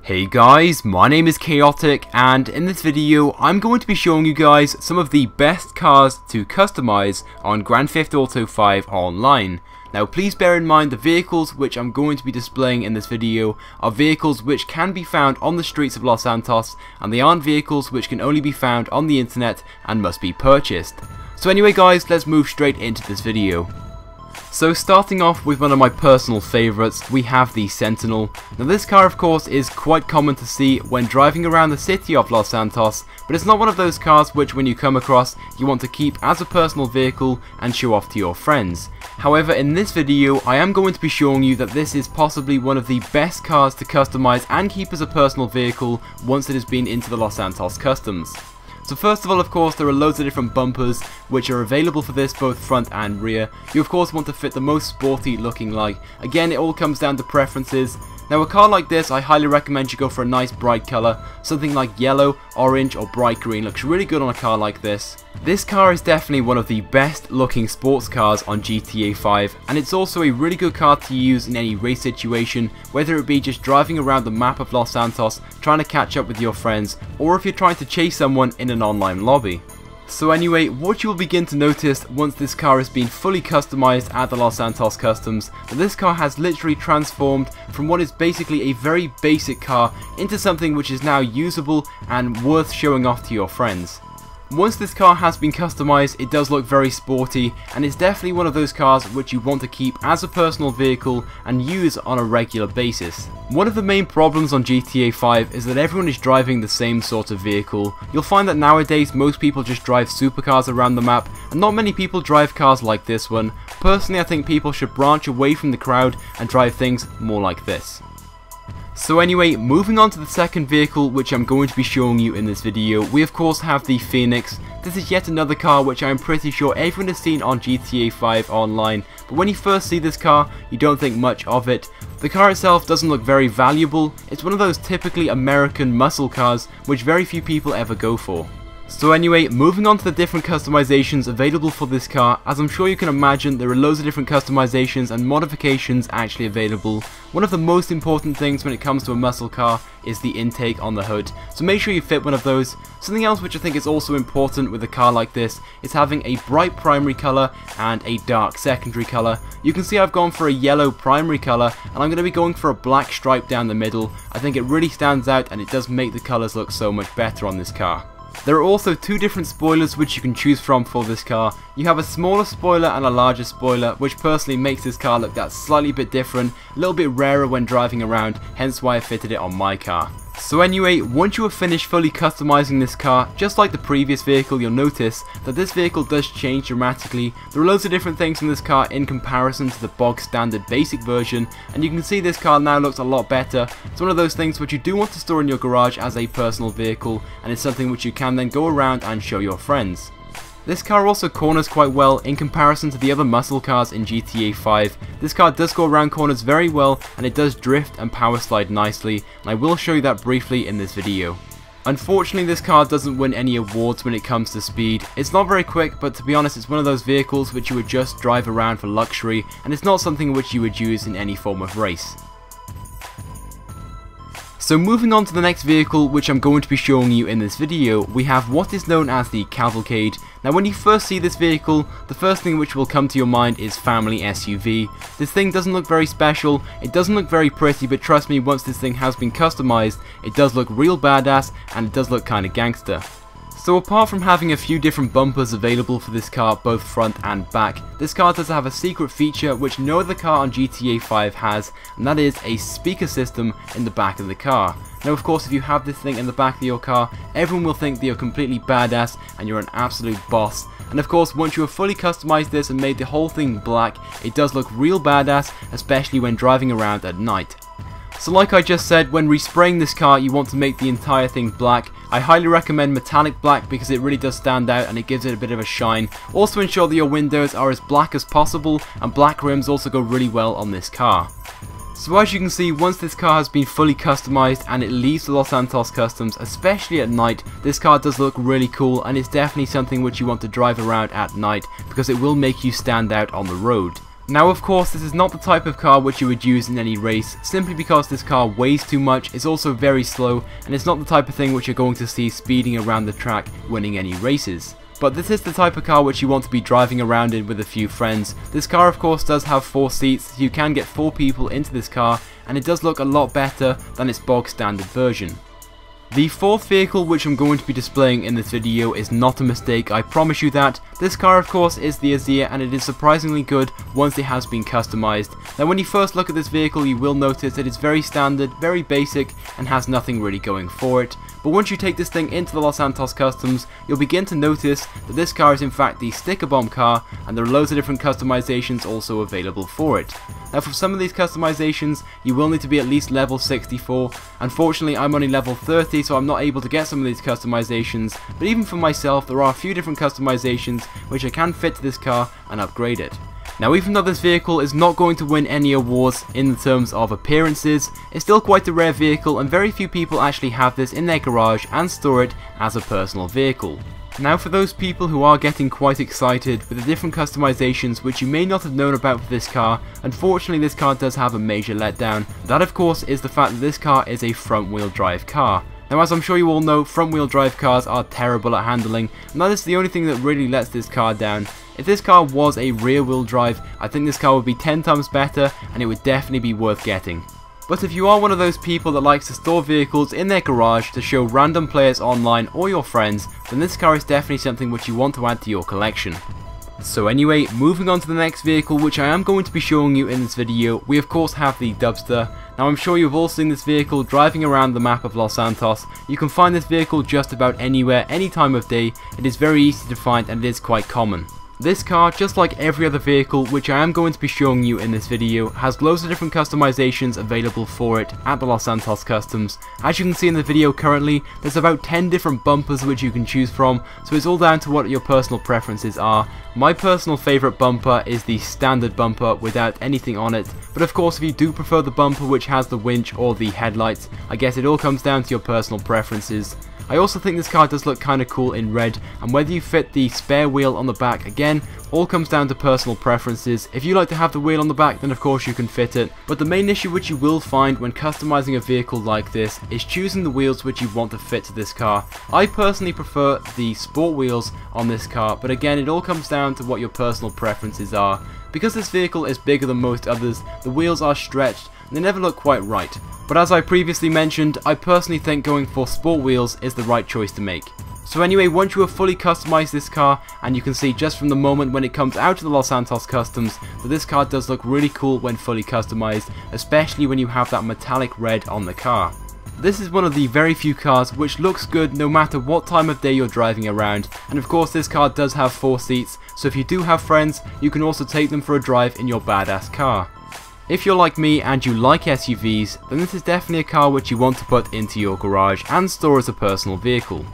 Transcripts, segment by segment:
Hey guys, my name is Chaotic, and in this video I'm going to be showing you guys some of the best cars to customize on Grand Theft Auto 5 Online. Now please bear in mind the vehicles which I'm going to be displaying in this video are vehicles which can be found on the streets of Los Santos, and they aren't vehicles which can only be found on the internet and must be purchased. So anyway guys, let's move straight into this video. So starting off with one of my personal favourites, we have the Sentinel. Now this car of course is quite common to see when driving around the city of Los Santos, but it's not one of those cars which when you come across you want to keep as a personal vehicle and show off to your friends. However, in this video I am going to be showing you that this is possibly one of the best cars to customize and keep as a personal vehicle once it has been into the Los Santos customs. So first of all, of course, there are loads of different bumpers which are available for this, both front and rear. You of course want to fit the most sporty looking like. Again, it all comes down to preferences. Now a car like this, I highly recommend you go for a nice bright colour. Something like yellow, orange or bright green looks really good on a car like this. This car is definitely one of the best looking sports cars on GTA 5, and it's also a really good car to use in any race situation, whether it be just driving around the map of Los Santos, trying to catch up with your friends, or if you're trying to chase someone in an online lobby. So anyway, what you will begin to notice once this car has been fully customized at the Los Santos Customs, that this car has literally transformed from what is basically a very basic car into something which is now usable and worth showing off to your friends. Once this car has been customized, it does look very sporty, and it's definitely one of those cars which you want to keep as a personal vehicle and use on a regular basis. One of the main problems on GTA 5 is that everyone is driving the same sort of vehicle. You'll find that nowadays most people just drive supercars around the map, and not many people drive cars like this one. Personally, I think people should branch away from the crowd and drive things more like this. So anyway, moving on to the second vehicle which I'm going to be showing you in this video, we of course have the Phoenix. This is yet another car which I'm pretty sure everyone has seen on GTA 5 Online, but when you first see this car, you don't think much of it. The car itself doesn't look very valuable. It's one of those typically American muscle cars which very few people ever go for. So anyway, moving on to the different customizations available for this car, as I'm sure you can imagine there are loads of different customizations and modifications actually available. One of the most important things when it comes to a muscle car is the intake on the hood, so make sure you fit one of those. Something else which I think is also important with a car like this is having a bright primary colour and a dark secondary colour. You can see I've gone for a yellow primary colour, and I'm going to be going for a black stripe down the middle. I think it really stands out and it does make the colours look so much better on this car. There are also two different spoilers which you can choose from for this car. You have a smaller spoiler and a larger spoiler, which personally makes this car look that slightly bit different, a little bit rarer when driving around, hence why I fitted it on my car. So anyway, once you have finished fully customizing this car, just like the previous vehicle, you'll notice that this vehicle does change dramatically. There are loads of different things in this car in comparison to the bog standard basic version, and you can see this car now looks a lot better. It's one of those things which you do want to store in your garage as a personal vehicle, and it's something which you can then go around and show your friends. This car also corners quite well in comparison to the other muscle cars in GTA 5. This car does go around corners very well, and it does drift and power slide nicely, and I will show you that briefly in this video. Unfortunately, this car doesn't win any awards when it comes to speed. It's not very quick, but to be honest, it's one of those vehicles which you would just drive around for luxury, and it's not something which you would use in any form of race. So moving on to the next vehicle which I'm going to be showing you in this video, we have what is known as the Cavalcade. Now when you first see this vehicle, the first thing which will come to your mind is family SUV. This thing doesn't look very special, it doesn't look very pretty, but trust me, once this thing has been customized, it does look real badass and it does look kinda gangster. So apart from having a few different bumpers available for this car both front and back, this car does have a secret feature which no other car on GTA 5 has, and that is a speaker system in the back of the car. Now of course if you have this thing in the back of your car, everyone will think that you're completely badass and you're an absolute boss. And of course once you have fully customized this and made the whole thing black, it does look real badass, especially when driving around at night. So like I just said, when respraying this car you want to make the entire thing black. I highly recommend metallic black because it really does stand out and it gives it a bit of a shine. Also ensure that your windows are as black as possible, and black rims also go really well on this car. So as you can see, once this car has been fully customized and it leaves the Los Santos Customs, especially at night, this car does look really cool, and it's definitely something which you want to drive around at night because it will make you stand out on the road. Now of course this is not the type of car which you would use in any race, simply because this car weighs too much, is also very slow, and it's not the type of thing which you're going to see speeding around the track winning any races. But this is the type of car which you want to be driving around in with a few friends. This car of course does have 4 seats, so you can get 4 people into this car, and it does look a lot better than its bog standard version. The 4th vehicle which I'm going to be displaying in this video is not a mistake, I promise you that. This car of course is the Azir, and it is surprisingly good once it has been customized. Now when you first look at this vehicle you will notice that it's very standard, very basic, and has nothing really going for it. But once you take this thing into the Los Santos Customs, you'll begin to notice that this car is in fact the sticker bomb car, and there are loads of different customizations also available for it. Now for some of these customizations you will need to be at least level 64. Unfortunately I'm only level 30, so I'm not able to get some of these customizations, but even for myself there are a few different customizations which I can fit to this car and upgrade it. Now even though this vehicle is not going to win any awards in terms of appearances, it's still quite a rare vehicle, and very few people actually have this in their garage and store it as a personal vehicle. Now for those people who are getting quite excited with the different customizations which you may not have known about for this car, unfortunately this car does have a major letdown. That of course is the fact that this car is a front wheel drive car. Now as I'm sure you all know, front wheel drive cars are terrible at handling, and that is the only thing that really lets this car down. If this car was a rear wheel drive, I think this car would be 10 times better, and it would definitely be worth getting. But if you are one of those people that likes to store vehicles in their garage to show random players online or your friends, then this car is definitely something which you want to add to your collection. So anyway, moving on to the next vehicle which I am going to be showing you in this video, we of course have the Dubster. Now I'm sure you've all seen this vehicle driving around the map of Los Santos. You can find this vehicle just about anywhere, any time of day. It is very easy to find and it is quite common. This car, just like every other vehicle which I am going to be showing you in this video, has loads of different customizations available for it at the Los Santos Customs. As you can see in the video currently, there's about 10 different bumpers which you can choose from, so it's all down to what your personal preferences are. My personal favourite bumper is the standard bumper without anything on it, but of course if you do prefer the bumper which has the winch or the headlights, I guess it all comes down to your personal preferences. I also think this car does look kinda cool in red, and whether you fit the spare wheel on the back, again, all comes down to personal preferences. If you like to have the wheel on the back, then of course you can fit it, but the main issue which you will find when customizing a vehicle like this is choosing the wheels which you want to fit to this car. I personally prefer the sport wheels on this car, but again it all comes down to what your personal preferences are. Because this vehicle is bigger than most others, the wheels are stretched and they never look quite right. But as I previously mentioned, I personally think going for sport wheels is the right choice to make. So anyway, once you have fully customized this car, and you can see just from the moment when it comes out of the Los Santos Customs that this car does look really cool when fully customized, especially when you have that metallic red on the car. This is one of the very few cars which looks good no matter what time of day you're driving around, and of course this car does have 4 seats, so if you do have friends, you can also take them for a drive in your badass car. If you're like me and you like SUVs, then this is definitely a car which you want to put into your garage and store as a personal vehicle.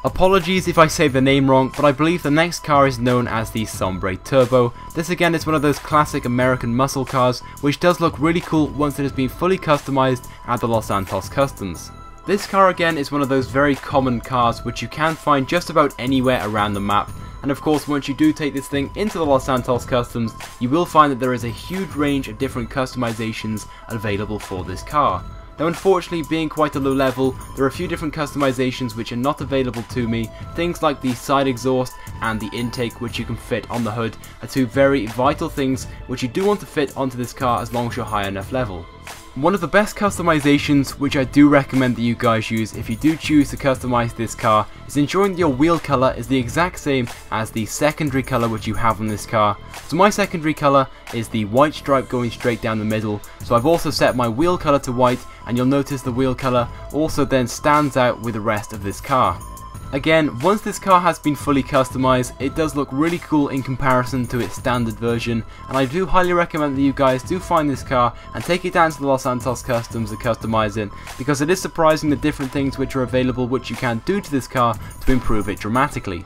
Apologies if I say the name wrong, but I believe the next car is known as the Sombre Turbo. This again is one of those classic American muscle cars, which does look really cool once it has been fully customized at the Los Santos Customs. This car again is one of those very common cars which you can find just about anywhere around the map. And of course once you do take this thing into the Los Santos Customs, you will find that there is a huge range of different customizations available for this car. Now unfortunately, being quite a low level, there are a few different customizations which are not available to me. Things like the side exhaust and the intake which you can fit on the hood are 2 very vital things which you do want to fit onto this car as long as you're high enough level. One of the best customizations which I do recommend that you guys use if you do choose to customize this car is ensuring that your wheel color is the exact same as the secondary color which you have on this car. So my secondary color is the white stripe going straight down the middle, so I've also set my wheel color to white, and you'll notice the wheel color also then stands out with the rest of this car. Again, once this car has been fully customized, it does look really cool in comparison to its standard version, and I do highly recommend that you guys do find this car and take it down to the Los Santos Customs and customize it, because it is surprising the different things which are available which you can do to this car to improve it dramatically.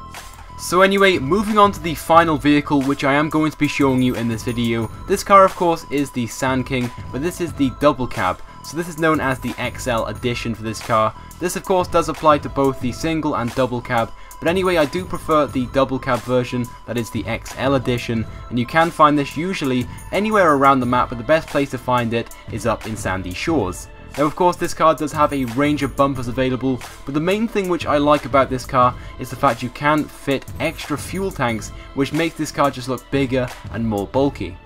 So anyway, moving on to the final vehicle which I am going to be showing you in this video. This car of course is the Sand King, but this is the double cab. So this is known as the XL edition for this car. This of course does apply to both the single and double cab, But anyway, I do prefer the double cab version, that is the XL edition, and you can find this usually anywhere around the map, but the best place to find it is up in Sandy Shores. Now of course this car does have a range of bumpers available, but the main thing which I like about this car is the fact you can fit extra fuel tanks, which makes this car just look bigger and more bulky.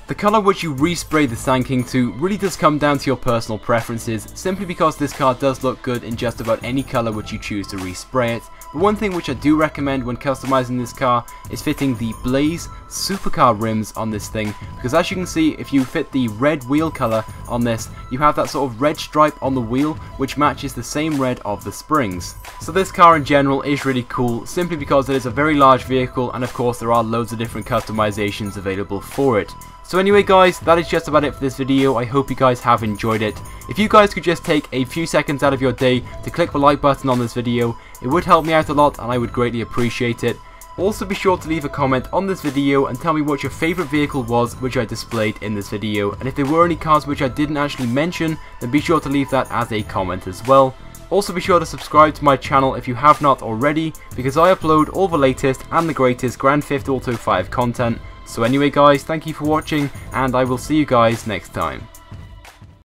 The colour which you respray the Sand King to really does come down to your personal preferences, simply because this car does look good in just about any colour which you choose to respray it. But one thing which I do recommend when customizing this car is fitting the Blaze Supercar rims on this thing, because as you can see, if you fit the red wheel colour on this, you have that sort of red stripe on the wheel which matches the same red of the springs. So this car in general is really cool, simply because it is a very large vehicle, and of course there are loads of different customizations available for it. So anyway guys, that is just about it for this video. I hope you guys have enjoyed it. If you guys could just take a few seconds out of your day to click the like button on this video, it would help me out a lot and I would greatly appreciate it. Also be sure to leave a comment on this video and tell me what your favourite vehicle was which I displayed in this video, and if there were any cars which I didn't actually mention, then be sure to leave that as a comment as well. Also be sure to subscribe to my channel if you have not already, because I upload all the latest and the greatest Grand Theft Auto 5 content. So anyway guys, thank you for watching, and I will see you guys next time.